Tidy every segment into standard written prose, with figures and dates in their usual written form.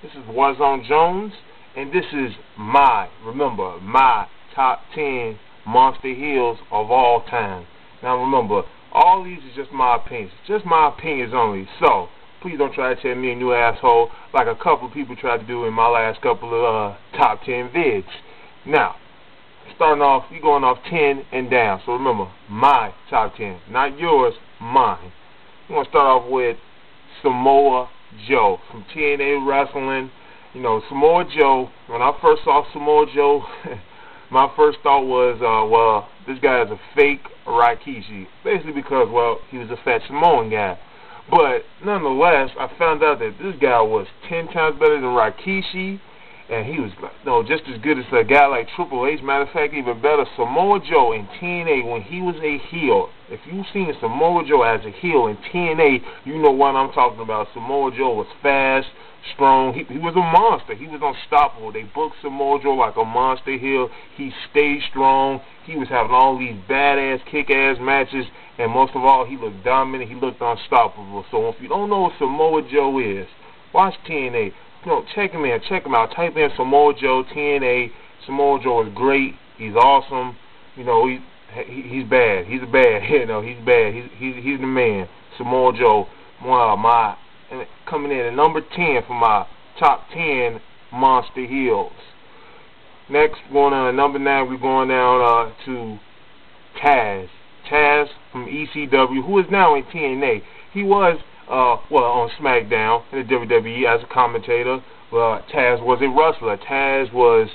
This is Warzone Jones, and this is remember, my top 10 monster heels of all time. Now remember, all these are just my opinions. Just my opinions only. So, please don't try to tell me a new asshole like a couple of people tried to do in my last couple of top 10 vids. Now, starting off, you're going off 10 and down. So remember, my top 10. Not yours, mine. I'm going to start off with Samoa Joe from TNA Wrestling. You know, Samoa Joe, when I first saw Samoa Joe, my first thought was, well, this guy is a fake Rikishi. Basically because, well, he was a fat Samoan guy. But nonetheless, I found out that this guy was 10 times better than Rikishi, and he was just as good as a guy like Triple H. Matter of fact, even better, Samoa Joe in TNA when he was a heel. If you've seen Samoa Joe as a heel in TNA, you know what I'm talking about. Samoa Joe was fast, strong. He was a monster. He was unstoppable. They booked Samoa Joe like a monster heel. He stayed strong. He was having all these badass, kick-ass matches, and most of all, he looked dominant. He looked unstoppable. So if you don't know what Samoa Joe is, watch TNA. Check him in. Check him out. Type in Samoa Joe, TNA. Samoa Joe is great. He's awesome. You know, he's bad. He's bad. You know, he's bad. He's the man. Samoa Joe. Coming in at number 10 for my top 10 monster heels. Next, going on at number 9, we're going down to Taz. Taz from ECW, who is now in TNA. He was on SmackDown in the WWE as a commentator. Taz was a wrestler. Taz was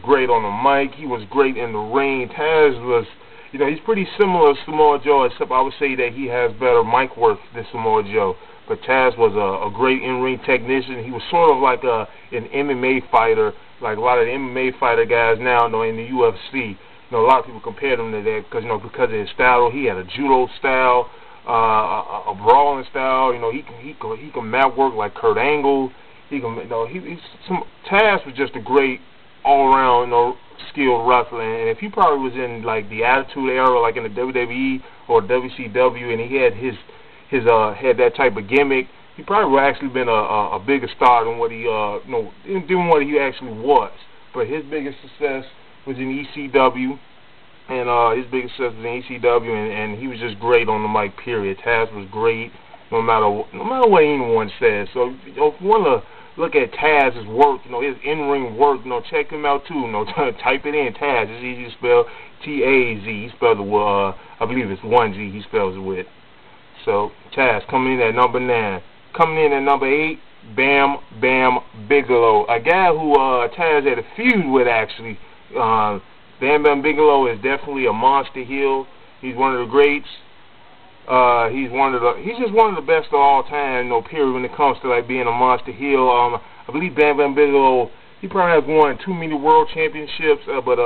great on the mic. He was great in the ring. Taz was, he's pretty similar to Samoa Joe, except I would say that he has better mic work than Samoa Joe. But Taz was a great in-ring technician. He was sort of like an MMA fighter, like a lot of the MMA fighter guys now in the UFC. A lot of people compared him to that because of his style. He had a judo style, a brawling style. He can mat work like Kurt Angle. Taz was just a great all-around, skilled wrestler. And if he probably was in like the Attitude Era, like in the WWE or WCW, and he had that type of gimmick, he probably would have actually been a bigger star than what he than what he actually was. But his biggest success was in ECW, and and he was just great on the mic. Period. Taz was great, no matter what anyone says. So if you want to look at Taz's work, his in-ring work, check him out too. Type it in, Taz. It's easy to spell. T-A-Z. He spells it with, I believe it's one G. He spells it with. So Taz coming in at number 9. Coming in at number 8, Bam Bam Bigelow, a guy who Taz had a feud with actually. Bam Bam Bigelow is definitely a monster heel. He's one of the greats. He's just one of the best of all time, period, when it comes to like being a monster heel. I believe Bam Bam Bigelow, he probably has won too many world championships, but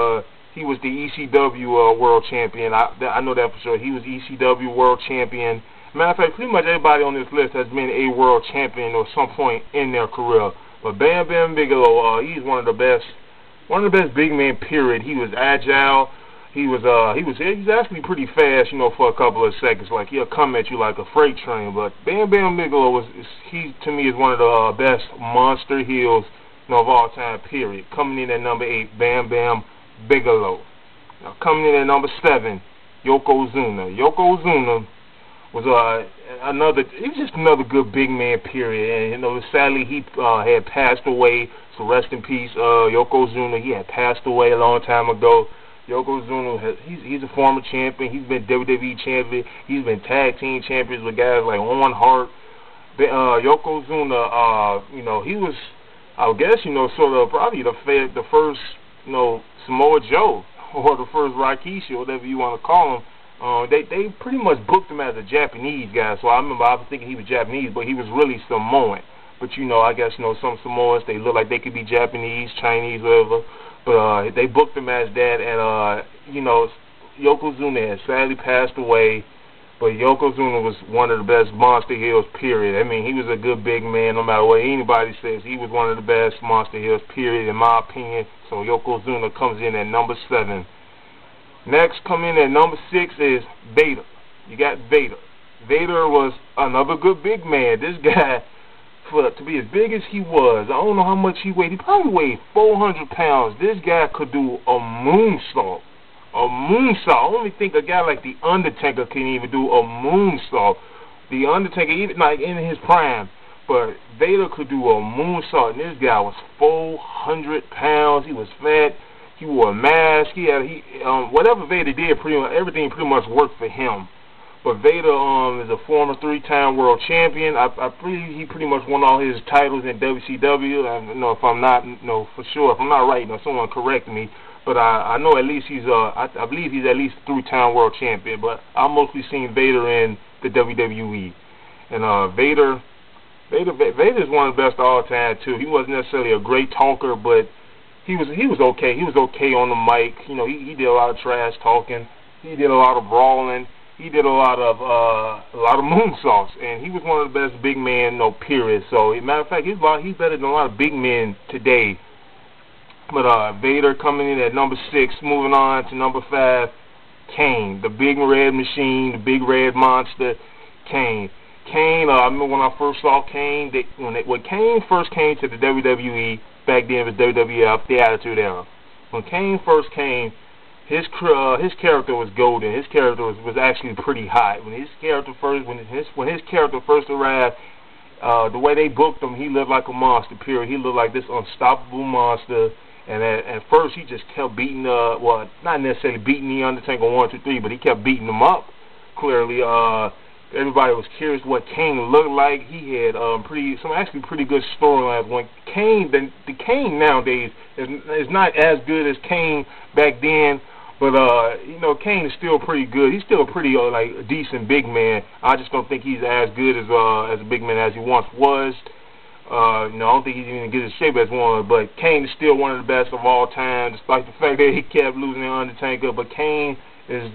he was the ECW world champion. I know that for sure. He was ECW world champion. Matter of fact, pretty much everybody on this list has been a world champion at some point in their career. But Bam Bam Bigelow, he's one of the best big men. Period. He was agile. He was actually pretty fast, for a couple of seconds. Like he'll come at you like a freight train. But Bam Bam Bigelow to me is one of the best monster heels of all time. Period. Coming in at number 8, Bam Bam Bigelow. Now coming in at number 7, Yokozuna. Yokozuna was he was just another good big man. Period. And sadly he had passed away. So rest in peace, Yokozuna. He had passed away a long time ago. Yokozuna, he's a former champion. He's been WWE champion. He's been tag team champions with guys like Owen Hart. Yokozuna, he was, I guess, sort of probably the first, Samoa Joe or the first Rikishi, or whatever you want to call him. They pretty much booked him as a Japanese guy. So I remember I was thinking he was Japanese, but he was really Samoan. But I guess some Samoans, they look like they could be Japanese, Chinese, whatever. But they booked him as that, and Yokozuna had sadly passed away. But Yokozuna was one of the best monster heels. Period. I mean, he was a good big man. No matter what anybody says, he was one of the best monster heels. Period, in my opinion. So Yokozuna comes in at number 7. Next, coming in at number 6 is Vader. You got Vader. Vader was another good big man. This guy, to be as big as he was, I don't know how much he weighed. He probably weighed 400 pounds. This guy could do a moonsault. A moonsault. I only think a guy like The Undertaker can even do a moonsault. The Undertaker, even like in his prime. But Vader could do a moonsault, and this guy was 400 pounds. He was fat. He wore a mask. Whatever Vader did, everything pretty much worked for him. But Vader is a former 3-time world champion. I believe he pretty much won all his titles in WCW. If I'm not, for sure. If I'm not right, someone correct me. But I know at least I believe he's at least a 3-time world champion. But I've mostly seen Vader in the WWE. And Vader's one of the best of all time too. He wasn't necessarily a great talker, but he was okay. He was okay on the mic. He did a lot of trash talking. He did a lot of brawling. He did a lot of moonsaults, and he was one of the best big men, period. So, as a matter of fact, he's better than a lot of big men today. But Vader coming in at number 6, moving on to number 5, Kane, the big red machine, the big red monster, Kane. Kane, I remember when I first saw Kane, when Kane first came to the WWE, back then it was WWF, the Attitude Era. When Kane first came, his character was golden. His character was actually pretty hot. When his character first arrived, the way they booked him, he lived like a monster. Period. He looked like this unstoppable monster. And at first, he just kept beating not necessarily beating the Undertaker 1, 2, 3, but he kept beating him up. Clearly, everybody was curious what Kane looked like. He had some pretty good storylines. When Kane, the Kane nowadays is not as good as Kane back then. But, Kane is still pretty good. He's still a pretty, decent big man. I just don't think he's as good as a big man as he once was. I don't think he's even in good shape as one. But Kane is still one of the best of all time, despite the fact that he kept losing the Undertaker. But Kane is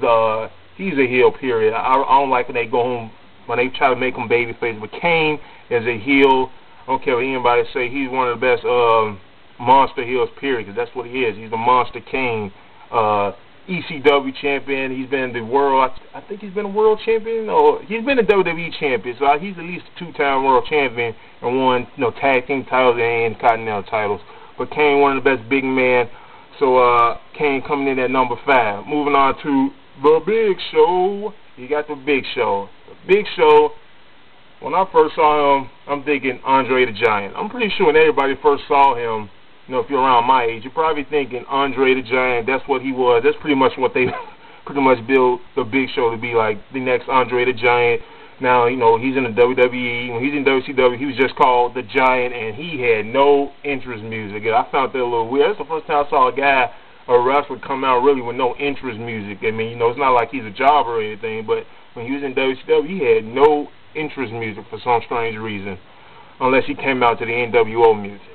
he's a heel, period. I don't like when they go home, when they try to make him babyface. But Kane is a heel. I don't care what anybody say. He's one of the best monster heels, period, because that's what he is. He's the Monster Kane. ECW champion. He's been the world. I think he's been a world champion, or he's been a WWE champion. So he's at least a 2-time world champion and won, tag team titles and continental titles. But Kane, one of the best big men. So Kane coming in at number 5. Moving on to the Big Show. You got the Big Show. The Big Show. When I first saw him, I'm thinking Andre the Giant. I'm pretty sure when everybody first saw him, if you're around my age, you're probably thinking Andre the Giant, that's what he was. That's pretty much what they pretty much built the Big Show to be, like the next Andre the Giant. Now, he's in the WWE. When he's in WCW, he was just called the Giant, and he had no entrance music. And I found that a little weird. That's the first time I saw a wrestler come out really with no entrance music. I mean, it's not like he's a jobber or anything, but when he was in WCW, he had no entrance music for some strange reason, unless he came out to the NWO music.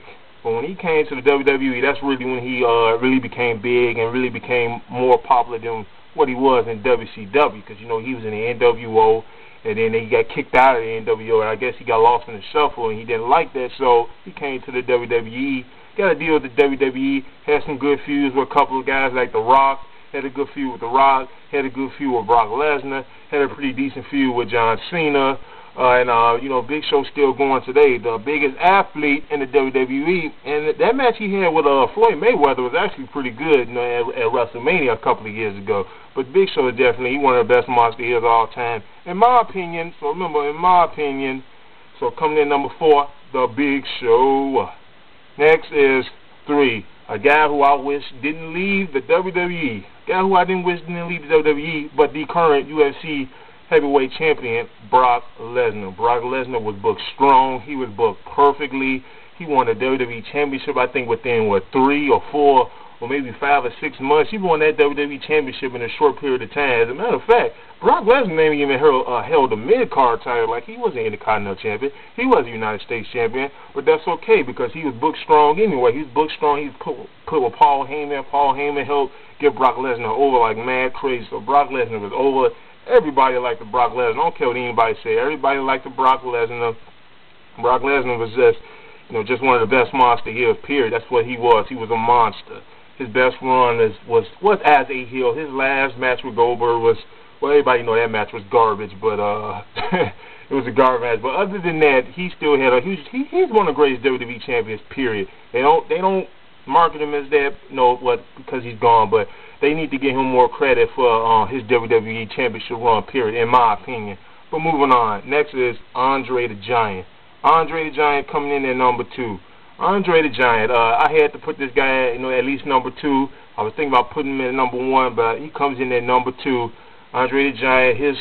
But when he came to the WWE, that's really when he really became big and really became more popular than what he was in WCW, because, he was in the NWO, and then he got kicked out of the NWO, and I guess he got lost in the shuffle, and he didn't like that, so he came to the WWE, got a deal with the WWE, had some good feuds with a couple of guys like The Rock, had a good feud with The Rock, had a good feud with Brock Lesnar, had a pretty decent feud with John Cena, Big Show's still going today, the biggest athlete in the WWE, and that match he had with Floyd Mayweather was actually pretty good, at WrestleMania a couple of years ago. But Big Show is definitely one of the best monster heels of all time, in my opinion. So remember, in my opinion, so coming in number 4, the Big Show. Next is 3, a guy who I wish didn't leave the WWE, but the current UFC heavyweight champion, Brock Lesnar. Brock Lesnar was booked strong. He was booked perfectly. He won the WWE Championship, I think, within, 3 or 4 or maybe 5 or 6 months. He won that WWE Championship in a short period of time. As a matter of fact, Brock Lesnar never even held a mid-card title. Like, he wasn't Intercontinental Champion. He was a United States Champion, but that's okay because he was booked strong anyway. He was booked strong. He was put with Paul Heyman. Paul Heyman helped get Brock Lesnar over like mad crazy. So Brock Lesnar was over. Everybody liked the Brock Lesnar. I don't care what anybody say. Everybody liked the Brock Lesnar. Brock Lesnar was just one of the best monster heels, period. That's what he was. He was a monster. His best run was as a heel. His last match with Goldberg was, well, everybody know that match was garbage, but it was a garbage match. But other than that, he still had he's one of the greatest WWE champions. Period. They don't market him as that, because he's gone, but they need to give him more credit for his WWE championship run. Period, in my opinion. But moving on, next is Andre the Giant. Andre the Giant coming in at number 2. Andre the Giant, I had to put this guy, at least number 2. I was thinking about putting him in number 1, but he comes in at number 2. Andre the Giant,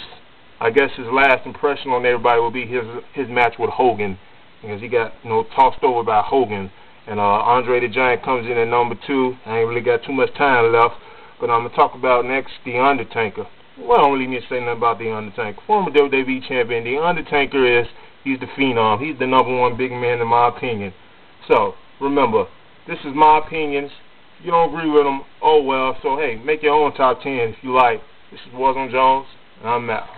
I guess his last impression on everybody will be his match with Hogan, because he got tossed over by Hogan. And Andre the Giant comes in at number 2. I ain't really got too much time left, but I'm gonna talk about next The Undertaker. Well, I don't really need to say nothing about The Undertaker. Former WWE champion, The Undertaker he's the phenom. He's the number 1 big man in my opinion. So, remember, this is my opinions. If you don't agree with them, oh well. So, hey, make your own top 10 if you like. This is Warzone Jones, and I'm out.